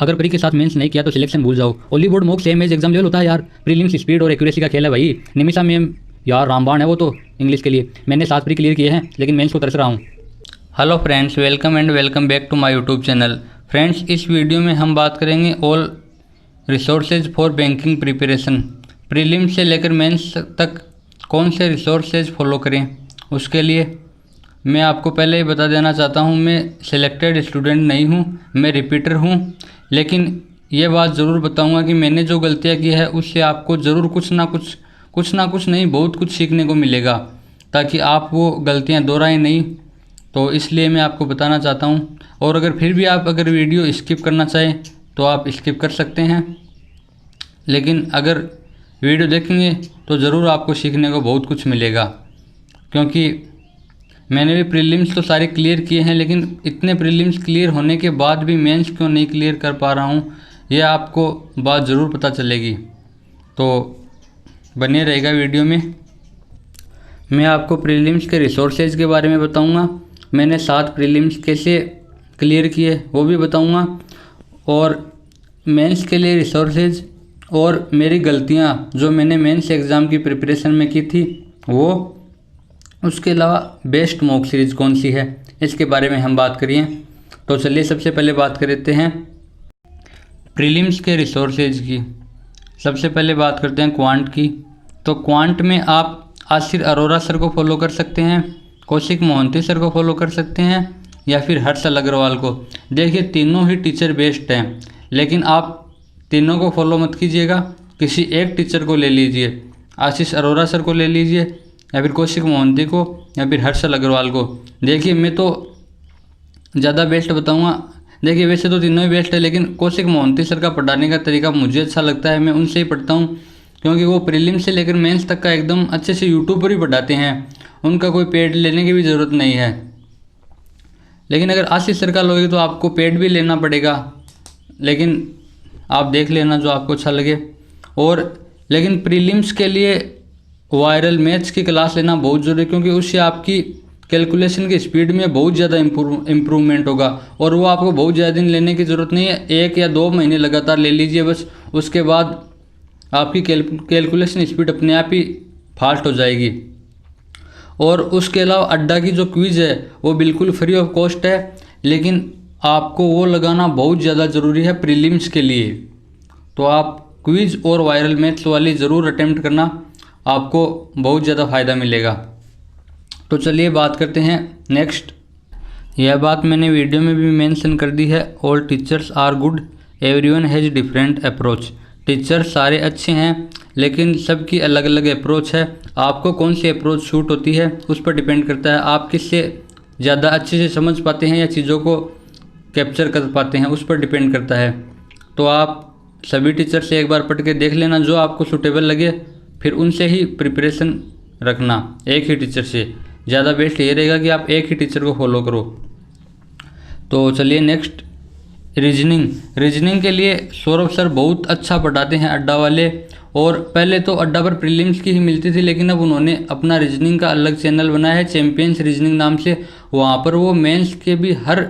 अगर प्री के साथ मेंस नहीं किया तो सिलेक्शन भूल जाओ। ओली board mock same as exam level होता है यार। प्रीलिम्स स्पीड और एक्यूरेसी का खेल है भाई। निमिषा मैम यार रामबाण है वो तो इंग्लिश के लिए। मैंने 7 प्री क्लियर किए हैं लेकिन मेंस को तरस रहा हूँ। Hello friends, welcome and welcome back to my YouTube channel. Friends, इस वीडियो में हम बात करेंगे all resources for banking preparation. Prelims से लेकर मेंस तक कौन से रिसोर्सेज फॉलो करें। उसके लिए मैं आपको पहले ही बता देना चाहता हूं, मैं सिलेक्टेड स्टूडेंट नहीं हूं, मैं रिपीटर हूं। लेकिन ये बात ज़रूर बताऊंगा कि मैंने जो गलतियां की है उससे आपको ज़रूर कुछ ना कुछ नहीं, बहुत कुछ सीखने को मिलेगा, ताकि आप वो गलतियां दोहराएं नहीं। तो इसलिए मैं आपको बताना चाहता हूं। और अगर फिर भी आप अगर वीडियो स्किप करना चाहें तो आप स्किप कर सकते हैं, लेकिन अगर वीडियो देखेंगे तो ज़रूर आपको सीखने को बहुत कुछ मिलेगा। क्योंकि मैंने भी प्रीलिम्स तो सारे क्लियर किए हैं, लेकिन इतने प्रीलिम्स क्लियर होने के बाद भी मेंस क्यों नहीं क्लियर कर पा रहा हूँ, यह आपको बात ज़रूर पता चलेगी। तो बने रहेगा वीडियो में। मैं आपको प्रीलिम्स के रिसोर्सेज के बारे में बताऊंगा। मैंने 7 प्रीलिम्स कैसे क्लियर किए वो भी बताऊंगा, और मेंस के लिए रिसोर्सेज और मेरी गलतियां जो मैंने मेंस एग्ज़ाम की प्रिपरेशन में की थी वो, उसके अलावा बेस्ट मॉक सीरीज़ कौन सी है इसके बारे में हम बात करिए। तो चलिए सबसे पहले बात कर लेते हैं प्रीलिम्स के रिसोर्सेज की। सबसे पहले बात करते हैं क्वांट की। तो क्वांट में आप आसिर अरोरा सर को फॉलो कर सकते हैं, कौशिक मोहंती सर को फॉलो कर सकते हैं, या फिर हर्षल अग्रवाल को। देखिए तीनों ही टीचर बेस्ट हैं, लेकिन आप तीनों को फॉलो मत कीजिएगा, किसी एक टीचर को ले लीजिए। आशीष अरोरा सर को ले लीजिए, या फिर कौशिक मोहंती को, या फिर हर्षल अग्रवाल को। देखिए मैं तो ज़्यादा बेस्ट बताऊंगा। देखिए वैसे तो तीनों ही बेस्ट है, लेकिन कौशिक मोहंती सर का पढ़ाने का तरीका मुझे अच्छा लगता है, मैं उनसे ही पढ़ता हूँ। क्योंकि वो प्रीलिम से लेकर मेंस तक का एकदम अच्छे से यूट्यूब पर ही पढ़ाते हैं, उनका कोई पेड लेने की भी ज़रूरत नहीं है। लेकिन अगर आशीष सर का लोगे तो आपको पेड भी लेना पड़ेगा, लेकिन आप देख लेना जो आपको अच्छा लगे। और लेकिन प्रीलिम्स के लिए वायरल मैथ्स की क्लास लेना बहुत ज़रूरी है, क्योंकि उससे आपकी कैलकुलेशन की स्पीड में बहुत ज़्यादा इम्प्रूवमेंट होगा। और वो आपको बहुत ज़्यादा दिन लेने की ज़रूरत नहीं है, 1 या 2 महीने लगातार ले लीजिए बस। उसके बाद आपकी कैलकुलेशन स्पीड अपने आप ही फास्ट हो जाएगी। और उसके अलावा अड्डा की जो क्विज़ है वो बिल्कुल फ्री ऑफ कॉस्ट है, लेकिन आपको वो लगाना बहुत ज़्यादा ज़रूरी है प्रीलिम्स के लिए। तो आप क्विज़ और वायरल मैथ्स वाली ज़रूर अटेम्प्ट करना, आपको बहुत ज़्यादा फ़ायदा मिलेगा। तो चलिए बात करते हैं नेक्स्ट। यह बात मैंने वीडियो में भी मेंशन कर दी है, all teachers are good, everyone has different approach. Teacher सारे अच्छे हैं, लेकिन सबकी अलग अलग अप्रोच है। आपको कौन सी अप्रोच सूट होती है उस पर डिपेंड करता है। आप किससे ज़्यादा अच्छे से समझ पाते हैं या चीज़ों को कैप्चर कर पाते हैं, उस पर डिपेंड करता है। तो आप सभी टीचर से एक बार पढ़ के देख लेना, जो आपको सूटेबल लगे फिर उनसे ही प्रिपरेशन रखना। एक ही टीचर से ज़्यादा बेस्ट ये रहेगा कि आप एक ही टीचर को फॉलो करो। तो चलिए नेक्स्ट, रीजनिंग के लिए सौरभ सर बहुत अच्छा पढ़ाते हैं, अड्डा वाले। और पहले तो अड्डा पर प्रीलिम्स की ही मिलती थी, लेकिन अब उन्होंने अपना रीजनिंग का अलग चैनल बनाया है, चैम्पियंस रीजनिंग नाम से। वहाँ पर वो मेंस के भी हर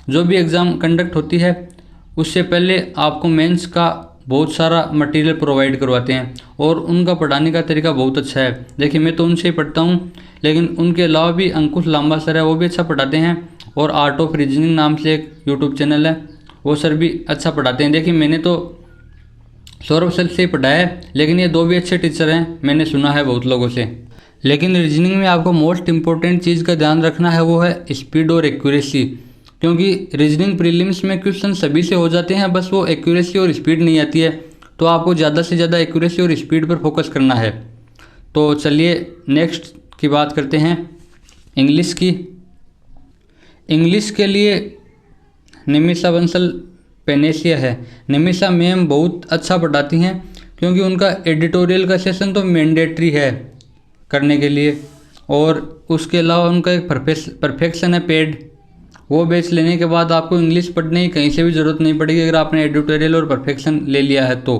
जो भी एग्ज़ाम कंडक्ट होती है उससे पहले आपको मेंस का बहुत सारा मटेरियल प्रोवाइड करवाते हैं, और उनका पढ़ाने का तरीका बहुत अच्छा है। देखिए मैं तो उनसे ही पढ़ता हूँ, लेकिन उनके अलावा भी अंकुश लांबा सर है, वो भी अच्छा पढ़ाते हैं। और आर्ट ऑफ रीजनिंग नाम से एक यूट्यूब चैनल है, वो सर भी अच्छा पढ़ाते हैं। देखिए मैंने तो सौरभ सर से ही पढ़ा है, लेकिन ये 2 भी अच्छे टीचर हैं, मैंने सुना है बहुत लोगों से। लेकिन रीजनिंग में आपको मोस्ट इंपॉर्टेंट चीज़ का ध्यान रखना है, वो है स्पीड और एक्यूरेसी। क्योंकि रीजनिंग प्रीलिम्स में क्वेश्चन सभी से हो जाते हैं, बस वो एक्यूरेसी और स्पीड नहीं आती है। तो आपको ज़्यादा से ज़्यादा एक्यूरेसी और स्पीड पर फोकस करना है। तो चलिए नेक्स्ट की बात करते हैं इंग्लिश की। इंग्लिश के लिए निमिषा बंसल पेनेसिया है। निमिषा मैम बहुत अच्छा पढ़ाती हैं, क्योंकि उनका एडिटोरियल का सेशन तो मैंडेटरी है करने के लिए। और उसके अलावा उनका एक परफेक्शन है पेड, वो बैच लेने के बाद आपको इंग्लिश पढ़ने की कहीं से भी ज़रूरत नहीं पड़ेगी, अगर आपने एडिटोरियल और परफेक्शन ले लिया है तो।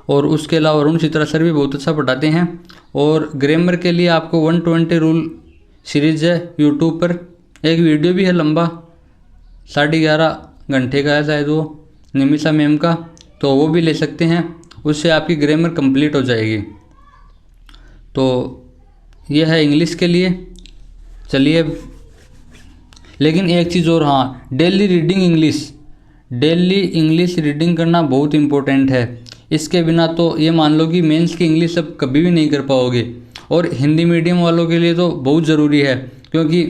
और उसके अलावा अरुण चित्रा सर भी बहुत अच्छा पढ़ाते हैं। और ग्रामर के लिए आपको 120 रूल सीरीज़ है यूट्यूब पर, एक वीडियो भी है लंबा, 11.5 घंटे का है शायद वो, निमिषा मैम का, तो वो भी ले सकते हैं, उससे आपकी ग्रामर कंप्लीट हो जाएगी। तो ये है इंग्लिश के लिए। चलिए, लेकिन एक चीज़ और, हाँ, डेली इंग्लिश रीडिंग करना बहुत इम्पोर्टेंट है। इसके बिना तो ये मान लो कि मेंस की इंग्लिश अब कभी भी नहीं कर पाओगे। और हिंदी मीडियम वालों के लिए तो बहुत ज़रूरी है, क्योंकि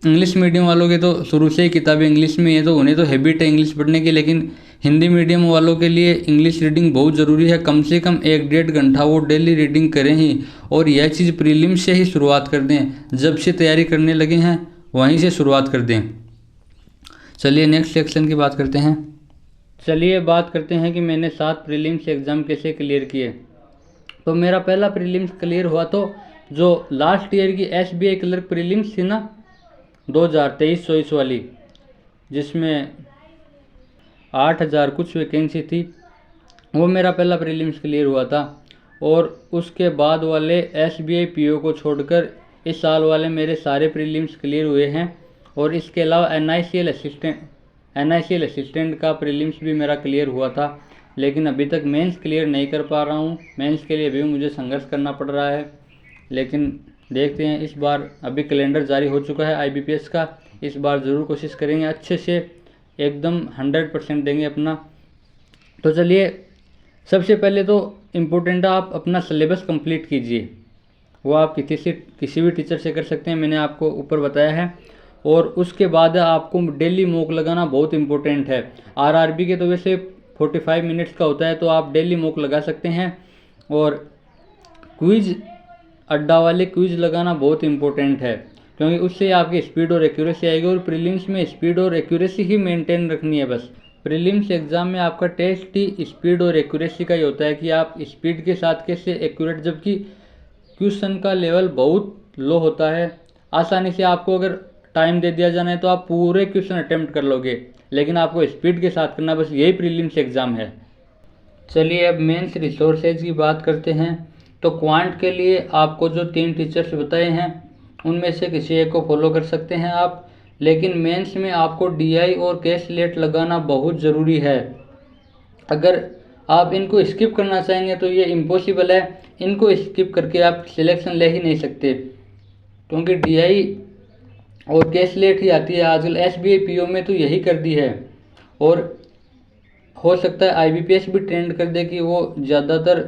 इंग्लिश मीडियम वालों के तो शुरू से ही किताबें इंग्लिश में है, तो उन्हें तो हैबिट है इंग्लिश पढ़ने की। लेकिन हिंदी मीडियम वालों के लिए इंग्लिश रीडिंग बहुत ज़रूरी है। कम से कम 1-1.5 घंटा वो डेली रीडिंग करें ही, और यह चीज़ प्रीलिम्स से ही शुरुआत कर दें। जब से तैयारी करने लगे हैं वहीं से शुरुआत कर दें। चलिए नेक्स्ट सेक्शन की बात करते हैं। चलिए बात करते हैं कि मैंने 7 प्रीलिम्स एग्ज़ाम कैसे क्लियर किए। तो मेरा पहला प्रीलिम्स क्लियर हुआ तो जो लास्ट ईयर की SBI क्लर्क प्रीलिम्स थी ना, 2023-24 वाली, जिसमें 8,000 कुछ वैकेंसी थी, वो मेरा पहला प्रीलिम्स क्लियर हुआ था। और उसके बाद वाले SBI PO को छोड़कर इस साल वाले मेरे सारे प्रीलिम्स क्लियर हुए हैं। और इसके अलावा NICL असिस्टेंट का प्रीलिम्स भी मेरा क्लियर हुआ था, लेकिन अभी तक मेंस क्लियर नहीं कर पा रहा हूँ। मेंस के लिए भी मुझे संघर्ष करना पड़ रहा है, लेकिन देखते हैं। इस बार अभी कैलेंडर जारी हो चुका है IBPS का, इस बार ज़रूर कोशिश करेंगे, अच्छे से एकदम 100% देंगे अपना। तो चलिए, सबसे पहले तो इम्पोर्टेंट है आप अपना सिलेबस कंप्लीट कीजिए। वो आप किसी भी टीचर से कर सकते हैं, मैंने आपको ऊपर बताया है। और उसके बाद आपको डेली मॉक लगाना बहुत इम्पोर्टेंट है। RRB के तो वैसे 45 मिनट्स का होता है, तो आप डेली मॉक लगा सकते हैं। और क्विज अड्डा वाले क्विज लगाना बहुत इम्पोर्टेंट है, क्योंकि उससे आपकी स्पीड और एक्यूरेसी आएगी। और प्रीलिम्स में स्पीड और एक्यूरेसी ही मेंटेन रखनी है बस। प्रीलिम्स एग्ज़ाम में आपका टेस्ट ही स्पीड और एक्यूरेसी का ही होता है कि आप स्पीड के साथ कैसे एक्यूरेट, जबकि क्वेश्चन का लेवल बहुत लो होता है। आसानी से आपको अगर टाइम दे दिया जाना है तो आप पूरे क्वेश्चन अटेम्प्ट कर लोगे, लेकिन आपको स्पीड के साथ करना, बस यही प्रीलिम्स एग्ज़ाम है। चलिए अब मेंस रिसोर्सेज की बात करते हैं। तो क्वांट के लिए आपको जो 3 टीचर्स बताए हैं उनमें से किसी एक को फॉलो कर सकते हैं आप, लेकिन मेंस में आपको DI और कैशलेट लगाना बहुत ज़रूरी है। अगर आप इनको स्किप करना चाहेंगे तो ये इम्पॉसिबल है। इनको स्किप करके आप सिलेक्शन ले ही नहीं सकते, क्योंकि DI और कैशलेट ही आती है आजकल। SBI PO में तो यही कर दी है। और हो सकता है IBPS भी ट्रेंड कर दे कि वो ज़्यादातर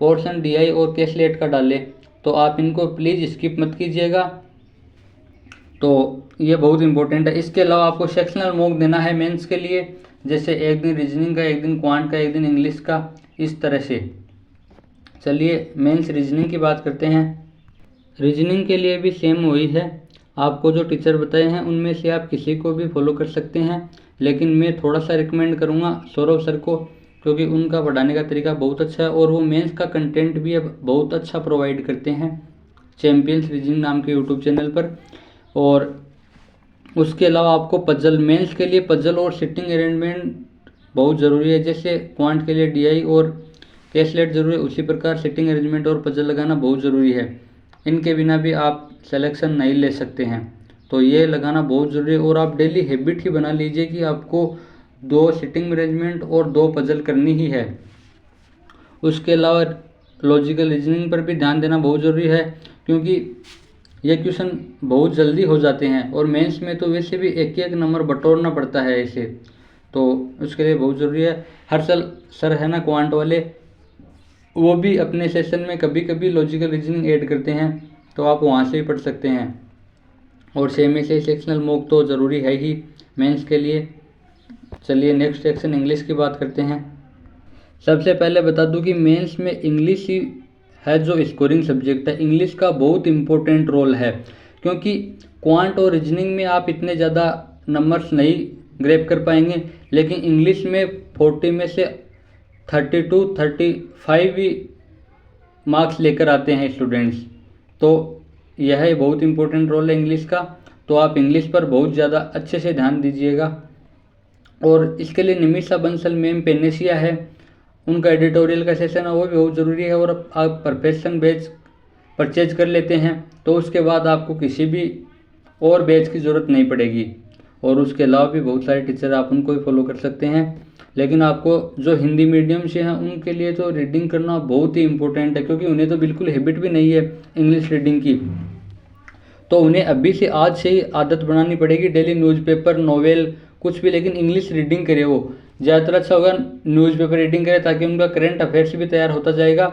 पोर्शन DI और कैशलेट का डाले, तो आप इनको प्लीज़ स्किप मत कीजिएगा। तो ये बहुत इंपॉर्टेंट है। इसके अलावा आपको सेक्शनल मॉक देना है मेंस के लिए, जैसे एक दिन रीजनिंग का, एक दिन क्वांट का, एक दिन इंग्लिश का, इस तरह से। चलिए मेंस रीजनिंग की बात करते हैं। रीजनिंग के लिए भी सेम वही है, आपको जो टीचर बताए हैं उनमें से आप किसी को भी फॉलो कर सकते हैं, लेकिन मैं थोड़ा सा रिकमेंड करूँगा सौरभ सर को, क्योंकि उनका पढ़ाने का तरीका बहुत अच्छा है और वो मेंस का कंटेंट भी अब बहुत अच्छा प्रोवाइड करते हैं चैम्पियंस रीजनिंग नाम के यूट्यूब चैनल पर। और उसके अलावा आपको पजल, मेंस के लिए पजल और सिटिंग अरेंजमेंट बहुत ज़रूरी है। जैसे क्वांट के लिए DI और कैशलेट ज़रूरी है, उसी प्रकार सिटिंग अरेंजमेंट और पजल लगाना बहुत ज़रूरी है। इनके बिना भी आप सिलेक्शन नहीं ले सकते हैं, तो ये लगाना बहुत ज़रूरी है। और आप डेली हैबिट ही बना लीजिए कि आपको 2 सिटिंग अरेंजमेंट और 2 पजल करनी ही है। उसके अलावा लॉजिकल रीजनिंग पर भी ध्यान देना बहुत ज़रूरी है, क्योंकि ये क्वेश्चन बहुत जल्दी हो जाते हैं और मेंस में तो वैसे भी एक एक नंबर बटोरना पड़ता है इसे, तो उसके लिए बहुत ज़रूरी है। हर्षल सर है ना क्वांट वाले, वो भी अपने सेशन में कभी कभी लॉजिकल रीजनिंग ऐड करते हैं, तो आप वहाँ से भी पढ़ सकते हैं। और सेम से सेक्शनल मॉक तो ज़रूरी है ही मेंस के लिए। चलिए नेक्स्ट सेक्शन इंग्लिश की बात करते हैं। सबसे पहले बता दूं कि मेंस में इंग्लिश ही है जो स्कोरिंग सब्जेक्ट है। इंग्लिश का बहुत इंपॉर्टेंट रोल है, क्योंकि क्वांट और रीजनिंग में आप इतने ज़्यादा नंबर्स नहीं ग्रैब कर पाएंगे, लेकिन इंग्लिश में 40 में से 32-35 भी मार्क्स लेकर आते हैं स्टूडेंट्स। तो यह बहुत इंपॉर्टेंट रोल है इंग्लिश का, तो आप इंग्लिश पर बहुत ज़्यादा अच्छे से ध्यान दीजिएगा। और इसके लिए निमिषा बंसल मैम पेनेसिया है, उनका एडिटोरियल का सेशन है, वो भी बहुत ज़रूरी है। और आप परफेक्शन बैच परचेज कर लेते हैं तो उसके बाद आपको किसी भी और बैच की ज़रूरत नहीं पड़ेगी। और उसके अलावा भी बहुत सारे टीचर आप उनको भी फॉलो कर सकते हैं। लेकिन आपको जो हिंदी मीडियम से हैं उनके लिए तो रीडिंग करना बहुत ही इम्पोर्टेंट है, क्योंकि उन्हें तो बिल्कुल हैबिट भी नहीं है इंग्लिश रीडिंग की। तो उन्हें अभी से आज से ही आदत बनानी पड़ेगी, डेली न्यूज़पेपर, नॉवेल, कुछ भी, लेकिन इंग्लिश रीडिंग करे। वो ज़्यादातर अच्छा होगा न्यूज़पेपर रीडिंग करे, ताकि उनका करंट अफेयर्स भी तैयार होता जाएगा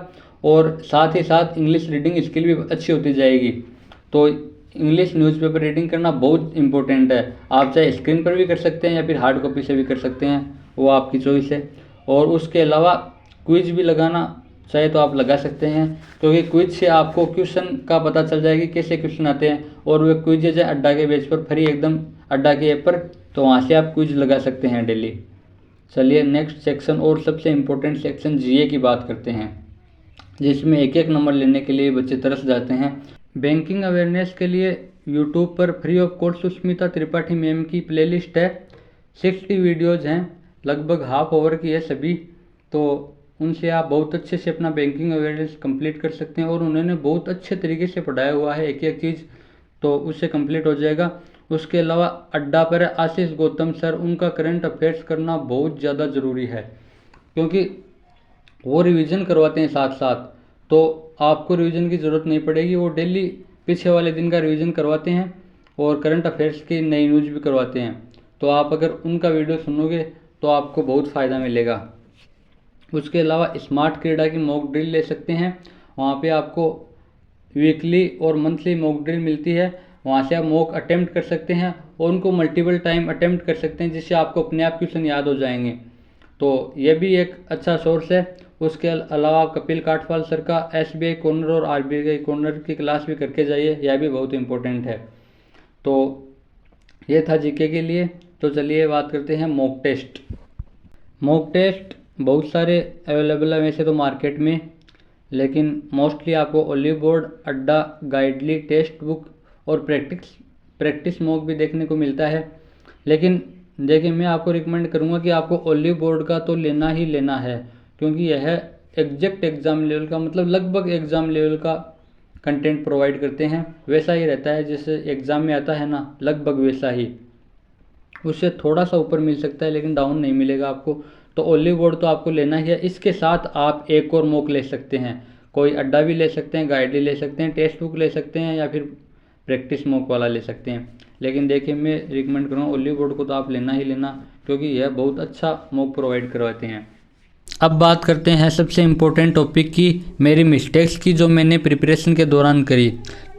और साथ ही साथ इंग्लिश रीडिंग स्किल भी अच्छी होती जाएगी। तो इंग्लिश न्यूज़पेपर रीडिंग करना बहुत इंपॉर्टेंट है। आप चाहे स्क्रीन पर भी कर सकते हैं या फिर हार्ड कॉपी से भी कर सकते हैं, वो आपकी चॉइस है। और उसके अलावा क्विज भी लगाना चाहे तो आप लगा सकते हैं, क्योंकि क्विज से आपको क्वेश्चन का पता चल जाएगा कि कैसे क्वेश्चन आते हैं। और वे क्विज है अड्डा के पेज पर फ्री एकदम, अड्डा के ऐप पर, तो वहाँ से आप क्विज लगा सकते हैं डेली। चलिए नेक्स्ट सेक्शन और सबसे इम्पोर्टेंट सेक्शन जीए की बात करते हैं, जिसमें एक एक नंबर लेने के लिए बच्चे तरस जाते हैं। बैंकिंग अवेयरनेस के लिए यूट्यूब पर free of cost Sushmita Tripathi ma'am की प्लेलिस्ट है। 60 वीडियोज़ हैं, लगभग हाफ ओवर की है सभी। तो उनसे आप बहुत अच्छे से अपना बैंकिंग अवेयरनेस कंप्लीट कर सकते हैं, और उन्होंने बहुत अच्छे तरीके से पढ़ाया हुआ है एक एक चीज़, तो उससे कंप्लीट हो जाएगा। उसके अलावा अड्डा पर आशीष गौतम सर, उनका करंट अफेयर्स करना बहुत ज़्यादा ज़रूरी है, क्योंकि वो रिवीजन करवाते हैं साथ साथ, तो आपको रिवीजन की ज़रूरत नहीं पड़ेगी। वो डेली पीछे वाले दिन का रिवीजन करवाते हैं और करंट अफेयर्स की नई न्यूज़ भी करवाते हैं। तो आप अगर उनका वीडियो सुनोगे तो आपको बहुत फ़ायदा मिलेगा। उसके अलावा स्मार्ट क्रीडा की मॉक ड्रिल ले सकते हैं, वहाँ पे आपको वीकली और मंथली मॉक ड्रिल मिलती है, वहाँ से आप मॉक अटेम्प्ट कर सकते हैं और उनको मल्टीपल टाइम अटेम्प्ट कर सकते हैं, जिससे आपको अपने आप क्वेश्चन याद हो जाएंगे। तो ये भी एक अच्छा सोर्स है। उसके अलावा आप कपिल काठपाल सर का एसबीआई कॉर्नर और आरबीआई कॉर्नर की क्लास भी करके जाइए, यह भी बहुत इंपॉर्टेंट है। तो ये था जीके के लिए। तो चलिए बात करते हैं मॉक टेस्ट। मॉक टेस्ट बहुत सारे अवेलेबल है वैसे तो मार्केट में, लेकिन मोस्टली आपको ओलिव बोर्ड, अड्डा, गाइडली, टेस्ट बुक और प्रैक्टिस मॉक भी देखने को मिलता है। लेकिन देखिए, मैं आपको रिकमेंड करूंगा कि आपको ओलिव बोर्ड का तो लेना ही लेना है, क्योंकि यह एग्जैक्ट एग्ज़ाम लेवल का, मतलब लगभग एग्ज़ाम लेवल का कंटेंट प्रोवाइड करते हैं। वैसा ही रहता है जैसे एग्ज़ाम में आता है ना, लगभग वैसा ही, उससे थोड़ा सा ऊपर मिल सकता है लेकिन डाउन नहीं मिलेगा आपको। तो ओलिव बोर्ड तो आपको लेना ही है। इसके साथ आप एक और मॉक ले सकते हैं, कोई अड्डा भी ले सकते हैं, गाइडली ले सकते हैं, टेक्स्ट बुक ले सकते हैं, या फिर प्रैक्टिस मॉक वाला ले सकते हैं। लेकिन देखिए, मैं रिकमेंड करूँगा ओलिव बोर्ड को तो आप लेना ही लेना, क्योंकि यह बहुत अच्छा मॉक प्रोवाइड करवाते हैं। अब बात करते हैं सबसे इम्पोर्टेंट टॉपिक की, मेरी मिस्टेक्स की जो मैंने प्रिपरेशन के दौरान करी।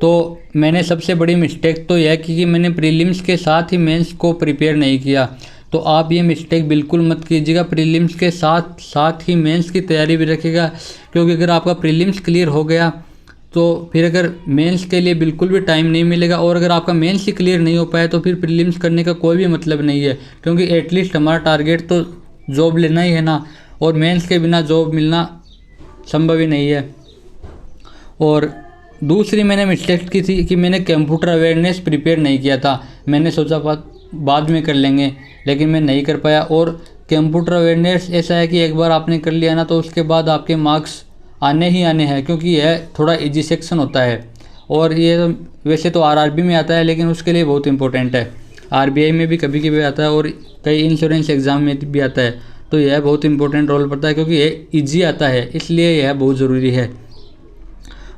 तो मैंने सबसे बड़ी मिस्टेक तो यह की कि मैंने प्रीलिम्स के साथ ही मेंस को प्रिपेयर नहीं किया। तो आप ये मिस्टेक बिल्कुल मत कीजिएगा, प्रीलिम्स के साथ साथ ही मेंस की तैयारी भी रखिएगा, क्योंकि अगर आपका प्रीलिम्स क्लियर हो गया तो फिर अगर मेंस के लिए बिल्कुल भी टाइम नहीं मिलेगा, और अगर आपका मेंस ही क्लियर नहीं हो पाया तो फिर प्रीलिम्स करने का कोई भी मतलब नहीं है, क्योंकि एटलीस्ट हमारा टारगेट तो जॉब लेना ही है ना, और मेंस के बिना जॉब मिलना संभव ही नहीं है। और दूसरी मैंने मिस्टेक की थी कि मैंने कंप्यूटर अवेयरनेस प्रिपेयर नहीं किया था। मैंने सोचा बाद में कर लेंगे, लेकिन मैं नहीं कर पाया। और कंप्यूटर अवेयरनेस ऐसा है कि एक बार आपने कर लिया ना, तो उसके बाद आपके मार्क्स आने ही आने हैं, क्योंकि यह थोड़ा इजी सेक्शन होता है। और ये वैसे तो आरआरबी में आता है, लेकिन उसके लिए बहुत इंपॉर्टेंट है। आरबीआई में भी कभी कभी आता है और कई इंश्योरेंस एग्ज़ाम में भी आता है। तो यह बहुत इंपॉर्टेंट रोल पड़ता है, क्योंकि यह ईजी आता है, इसलिए यह बहुत ज़रूरी है।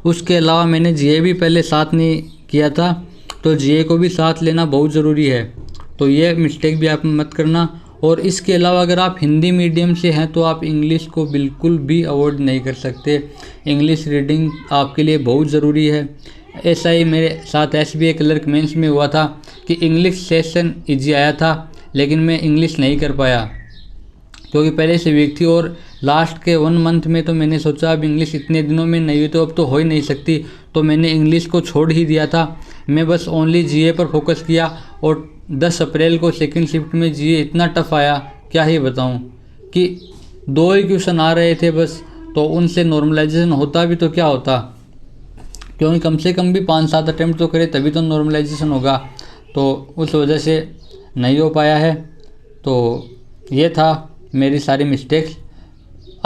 उसके अलावा मैंने जीए भी पहले साथ नहीं किया था, तो जीए को भी साथ लेना बहुत ज़रूरी है। तो ये मिस्टेक भी आप मत करना। और इसके अलावा अगर आप हिंदी मीडियम से हैं तो आप इंग्लिश को बिल्कुल भी अवॉइड नहीं कर सकते। इंग्लिश रीडिंग आपके लिए बहुत ज़रूरी है। ऐसा ही मेरे साथ एसबीआई क्लर्क मेंस में हुआ था कि इंग्लिश सेशन ईजी आया था, लेकिन मैं इंग्लिश नहीं कर पाया, क्योंकि पहले से वीक थी। और लास्ट के 1 मंथ में तो मैंने सोचा अब इंग्लिश इतने दिनों में नहीं हुई तो अब तो हो ही नहीं सकती, तो मैंने इंग्लिश को छोड़ ही दिया था। मैं बस ओनली जीए पर फोकस किया। और 10 अप्रैल को सेकंड शिफ्ट में जीए इतना टफ आया, क्या ही बताऊं, कि 2 ही क्वेश्चन आ रहे थे बस, तो उनसे नॉर्मलाइजेशन होता भी तो क्या होता, क्योंकि कम से कम भी 5-7 अटैम्प्ट तो करे तभी तो नॉर्मलाइजेशन होगा। तो उस वजह से नहीं हो पाया है। तो ये था मेरी सारी मिस्टेक्स।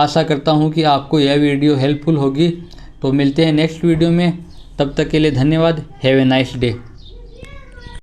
आशा करता हूँ कि आपको यह वीडियो हेल्पफुल होगी। तो मिलते हैं नेक्स्ट वीडियो में, तब तक के लिए धन्यवाद। Have a nice day.